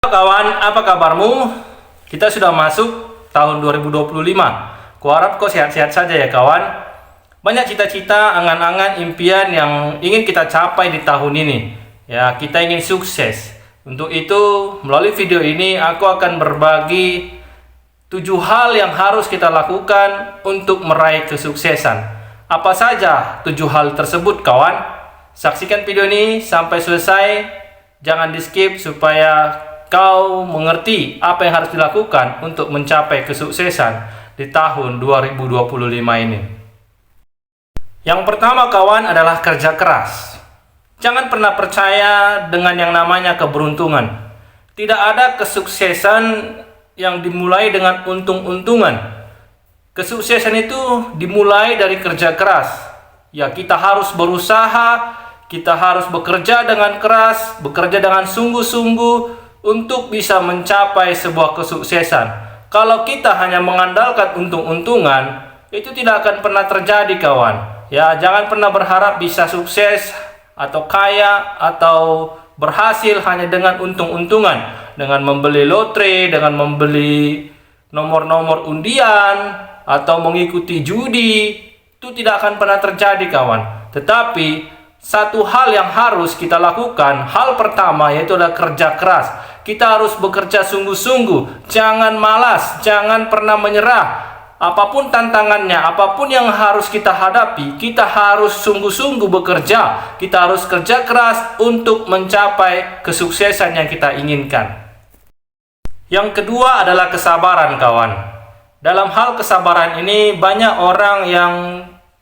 Kawan, apa kabarmu? Kita sudah masuk tahun 2025. Kuharap kau sehat-sehat saja ya kawan. Banyak cita-cita, angan-angan, impian yang ingin kita capai di tahun ini. Ya, kita ingin sukses. Untuk itu, melalui video ini aku akan berbagi 7 hal yang harus kita lakukan untuk meraih kesuksesan. Apa saja 7 hal tersebut kawan? Saksikan video ini sampai selesai. Jangan di skip supaya kau mengerti apa yang harus dilakukan untuk mencapai kesuksesan di tahun 2025 ini. Yang pertama kawan adalah kerja keras. Jangan pernah percaya dengan yang namanya keberuntungan. Tidak ada kesuksesan yang dimulai dengan untung-untungan. Kesuksesan itu dimulai dari kerja keras. Ya, kita harus berusaha, kita harus bekerja dengan keras, bekerja dengan sungguh-sungguh untuk bisa mencapai sebuah kesuksesan. Kalau kita hanya mengandalkan untung-untungan, itu tidak akan pernah terjadi kawan. Ya, jangan pernah berharap bisa sukses atau kaya atau berhasil hanya dengan untung-untungan, dengan membeli lotre, dengan membeli nomor-nomor undian atau mengikuti judi. Itu tidak akan pernah terjadi kawan. Tetapi satu hal yang harus kita lakukan, hal pertama yaitu adalah kerja keras. Kita harus bekerja sungguh-sungguh, jangan malas, jangan pernah menyerah. Apapun tantangannya, apapun yang harus kita hadapi, kita harus sungguh-sungguh bekerja. Kita harus kerja keras untuk mencapai kesuksesan yang kita inginkan. Yang kedua adalah kesabaran kawan. Dalam hal kesabaran ini banyak orang yang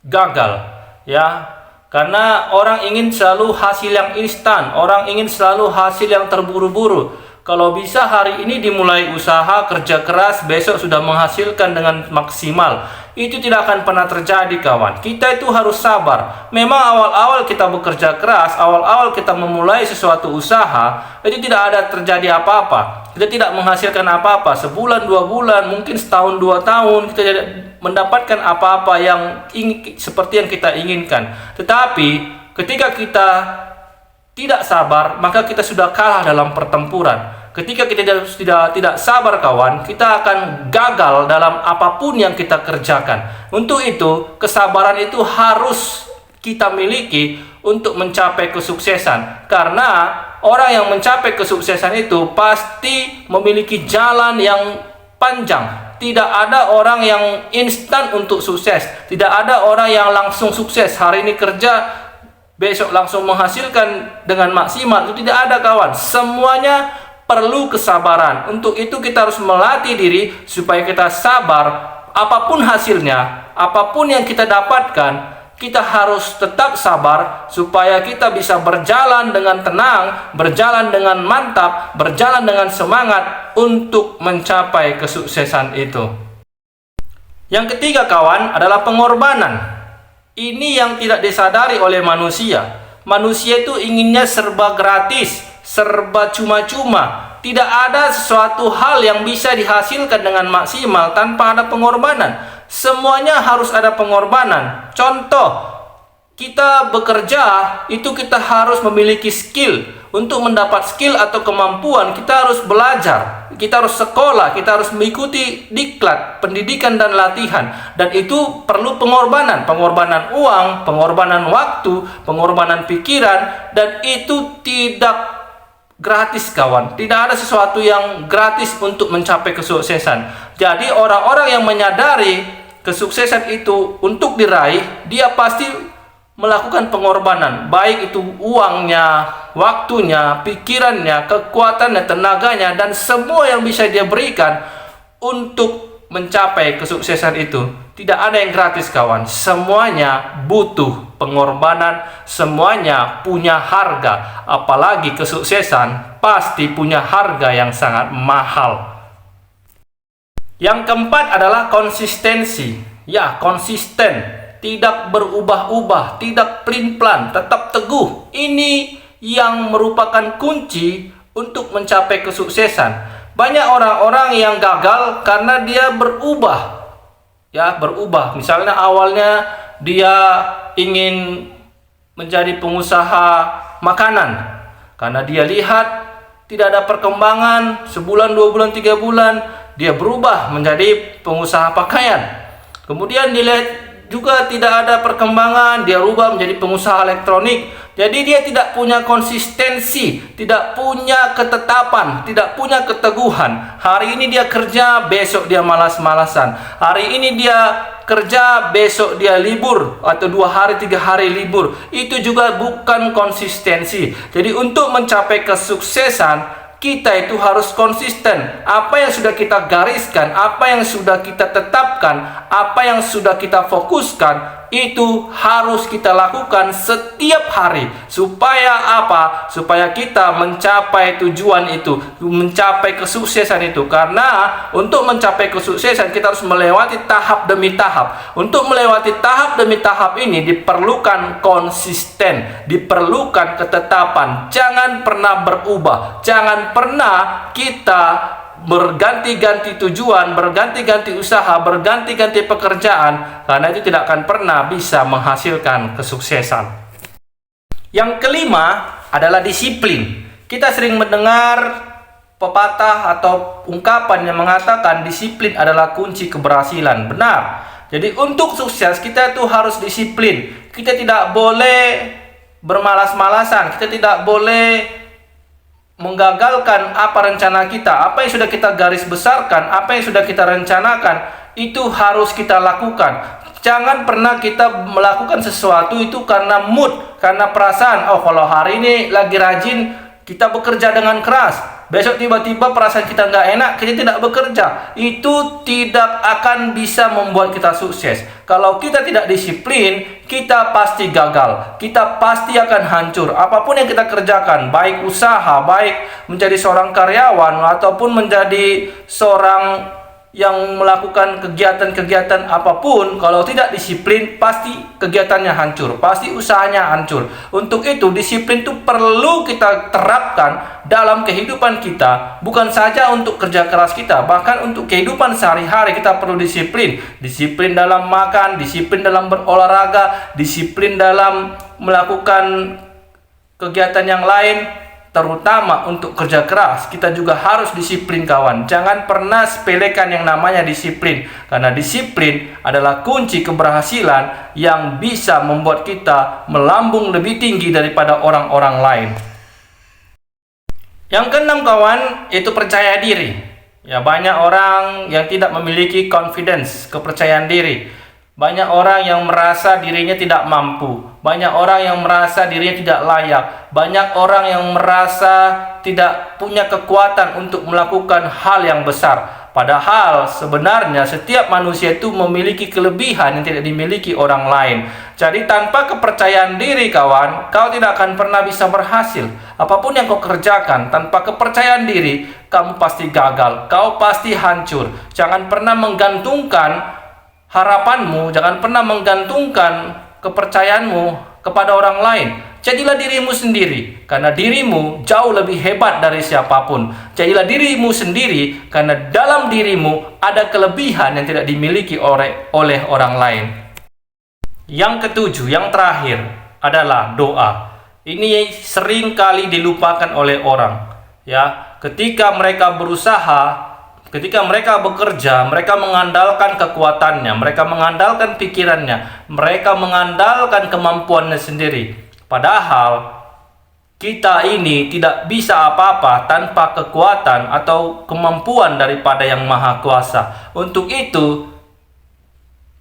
gagal, ya. Karena orang ingin selalu hasil yang instan, orang ingin selalu hasil yang terburu-buru. Kalau bisa hari ini dimulai usaha kerja keras, besok sudah menghasilkan dengan maksimal. Itu tidak akan pernah terjadi kawan. Kita itu harus sabar. Memang awal-awal kita bekerja keras, awal-awal kita memulai sesuatu usaha, itu tidak ada terjadi apa-apa. Kita tidak menghasilkan apa-apa. Sebulan, 2 bulan, mungkin setahun, 2 tahun, kita tidak mendapatkan apa-apa yang seperti yang kita inginkan. Tetapi ketika kita tidak sabar, maka kita sudah kalah dalam pertempuran. Ketika kita tidak sabar kawan, kita akan gagal dalam apapun yang kita kerjakan. Untuk itu, kesabaran itu harus kita miliki untuk mencapai kesuksesan. Karena orang yang mencapai kesuksesan itu pasti memiliki jalan yang panjang. Tidak ada orang yang instan untuk sukses. Tidak ada orang yang langsung sukses. Hari ini kerja, besok langsung menghasilkan dengan maksimal. Itu tidak ada kawan. Semuanya perlu kesabaran. Untuk itu kita harus melatih diri supaya kita sabar. Apapun hasilnya, apapun yang kita dapatkan, kita harus tetap sabar supaya kita bisa berjalan dengan tenang, berjalan dengan mantap, berjalan dengan semangat untuk mencapai kesuksesan itu. Yang ketiga kawan adalah pengorbanan. Ini yang tidak disadari oleh manusia. Manusia itu inginnya serba gratis, serba cuma-cuma. Tidak ada sesuatu hal yang bisa dihasilkan dengan maksimal tanpa ada pengorbanan. Semuanya harus ada pengorbanan. Contoh, kita bekerja, itu kita harus memiliki skill. Untuk mendapat skill atau kemampuan, kita harus belajar. Kita harus sekolah, kita harus mengikuti diklat, pendidikan dan latihan. Dan itu perlu pengorbanan. Pengorbanan uang, pengorbanan waktu, pengorbanan pikiran. Dan itu tidak gratis kawan. Tidak ada sesuatu yang gratis untuk mencapai kesuksesan. Jadi orang-orang yang menyadari kesuksesan itu untuk diraih, dia pasti melakukan pengorbanan. Baik itu uangnya, waktunya, pikirannya, kekuatannya, tenaganya, dan semua yang bisa dia berikan untuk mencapai kesuksesan itu. Tidak ada yang gratis kawan. Semuanya butuh pengorbanan, semuanya punya harga. Apalagi kesuksesan pasti punya harga yang sangat mahal. Yang keempat adalah konsistensi. Ya, konsisten. Tidak berubah-ubah, tidak pelin-pelan, tetap teguh. Ini yang merupakan kunci untuk mencapai kesuksesan. Banyak orang-orang yang gagal karena dia berubah. Ya, berubah. Misalnya awalnya dia ingin menjadi pengusaha makanan. Karena dia lihat tidak ada perkembangan, sebulan, 2 bulan, 3 bulan, dia berubah menjadi pengusaha pakaian. Kemudian dilihat juga tidak ada perkembangan, dia rubah menjadi pengusaha elektronik. Jadi dia tidak punya konsistensi, tidak punya ketetapan, tidak punya keteguhan. Hari ini dia kerja, besok dia malas-malasan. Hari ini dia kerja, besok dia libur, atau 2 hari, 3 hari libur. Itu juga bukan konsistensi. Jadi untuk mencapai kesuksesan, kita itu harus konsisten. Apa yang sudah kita gariskan, apa yang sudah kita tetapkan, apa yang sudah kita fokuskan, itu harus kita lakukan setiap hari. Supaya apa? Supaya kita mencapai tujuan itu, mencapai kesuksesan itu. Karena untuk mencapai kesuksesan kita harus melewati tahap demi tahap. Untuk melewati tahap demi tahap ini diperlukan konsisten, diperlukan ketetapan. Jangan pernah berubah, jangan pernah kita berganti-ganti tujuan, berganti-ganti usaha, berganti-ganti pekerjaan, karena itu tidak akan pernah bisa menghasilkan kesuksesan. Yang kelima adalah disiplin. Kita sering mendengar pepatah atau ungkapan yang mengatakan disiplin adalah kunci keberhasilan. Benar. Jadi untuk sukses kita itu harus disiplin. Kita tidak boleh bermalas-malasan, kita tidak boleh menggagalkan apa rencana kita. Apa yang sudah kita garis besarkan, apa yang sudah kita rencanakan, itu harus kita lakukan. Jangan pernah kita melakukan sesuatu itu karena mood, karena perasaan. Oh, kalau hari ini lagi rajin, kita bekerja dengan keras. Besok tiba-tiba perasaan kita nggak enak, kita tidak bekerja. Itu tidak akan bisa membuat kita sukses. Kalau kita tidak disiplin, kita pasti gagal. Kita pasti akan hancur. Apapun yang kita kerjakan, baik usaha, baik menjadi seorang karyawan, ataupun menjadi seorang yang melakukan kegiatan-kegiatan apapun, kalau tidak disiplin, pasti kegiatannya hancur, pasti usahanya hancur. Untuk itu, disiplin itu perlu kita terapkan dalam kehidupan kita, bukan saja untuk kerja keras kita, bahkan untuk kehidupan sehari-hari kita perlu disiplin. Disiplin dalam makan, disiplin dalam berolahraga, disiplin dalam melakukan kegiatan yang lain. Terutama untuk kerja keras, kita juga harus disiplin, kawan. Jangan pernah sepelekan yang namanya disiplin, karena disiplin adalah kunci keberhasilan yang bisa membuat kita melambung lebih tinggi daripada orang-orang lain. Yang keenam, kawan, itu percaya diri. Ya, banyak orang yang tidak memiliki confidence, kepercayaan diri. Banyak orang yang merasa dirinya tidak mampu. Banyak orang yang merasa dirinya tidak layak. Banyak orang yang merasa tidak punya kekuatan untuk melakukan hal yang besar. Padahal sebenarnya setiap manusia itu memiliki kelebihan yang tidak dimiliki orang lain. Jadi tanpa kepercayaan diri, kawan, kau tidak akan pernah bisa berhasil. Apapun yang kau kerjakan, tanpa kepercayaan diri, kamu pasti gagal. Kau pasti hancur. Jangan pernah menggantungkan harapanmu, jangan pernah menggantungkan kepercayaanmu kepada orang lain. Jadilah dirimu sendiri, karena dirimu jauh lebih hebat dari siapapun. Jadilah dirimu sendiri, karena dalam dirimu ada kelebihan yang tidak dimiliki oleh orang lain. Yang ketujuh, yang terakhir adalah doa. Ini sering kali dilupakan oleh orang. Ya, ketika mereka berusaha, ketika mereka bekerja, mereka mengandalkan kekuatannya, mereka mengandalkan pikirannya, mereka mengandalkan kemampuannya sendiri. Padahal kita ini tidak bisa apa-apa tanpa kekuatan atau kemampuan daripada Yang Maha Kuasa. Untuk itu,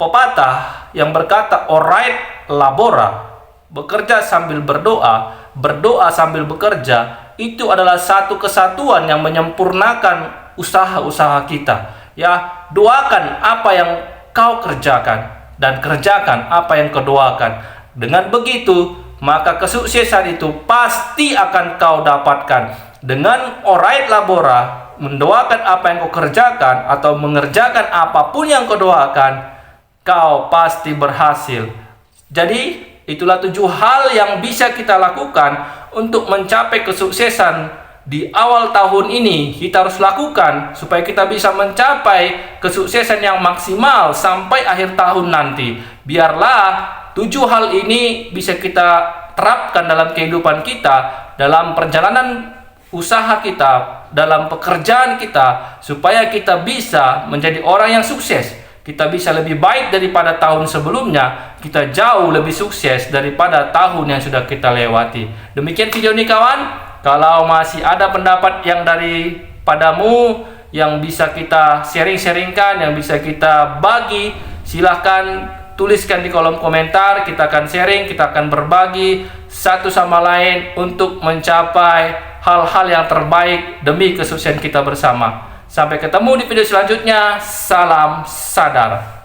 pepatah yang berkata "Orait labora", bekerja sambil berdoa, berdoa sambil bekerja, itu adalah satu kesatuan yang menyempurnakan usaha-usaha kita. Ya, doakan apa yang kau kerjakan dan kerjakan apa yang kau doakan. Dengan begitu, maka kesuksesan itu pasti akan kau dapatkan. Dengan orait labora, mendoakan apa yang kau kerjakan atau mengerjakan apapun yang kau doakan, kau pasti berhasil. Jadi, itulah 7 hal yang bisa kita lakukan untuk mencapai kesuksesan di awal tahun ini. Kita harus lakukan supaya kita bisa mencapai kesuksesan yang maksimal sampai akhir tahun nanti. Biarlah 7 hal ini bisa kita terapkan dalam kehidupan kita, dalam perjalanan usaha kita, dalam pekerjaan kita, supaya kita bisa menjadi orang yang sukses. Kita bisa lebih baik daripada tahun sebelumnya, kita jauh lebih sukses daripada tahun yang sudah kita lewati. Demikian video ini kawan. Kalau masih ada pendapat yang daripadamu yang bisa kita sharing-sharingkan, yang bisa kita bagi, silahkan tuliskan di kolom komentar. Kita akan sharing, kita akan berbagi satu sama lain untuk mencapai hal-hal yang terbaik demi kesuksesan kita bersama. Sampai ketemu di video selanjutnya. Salam sadar.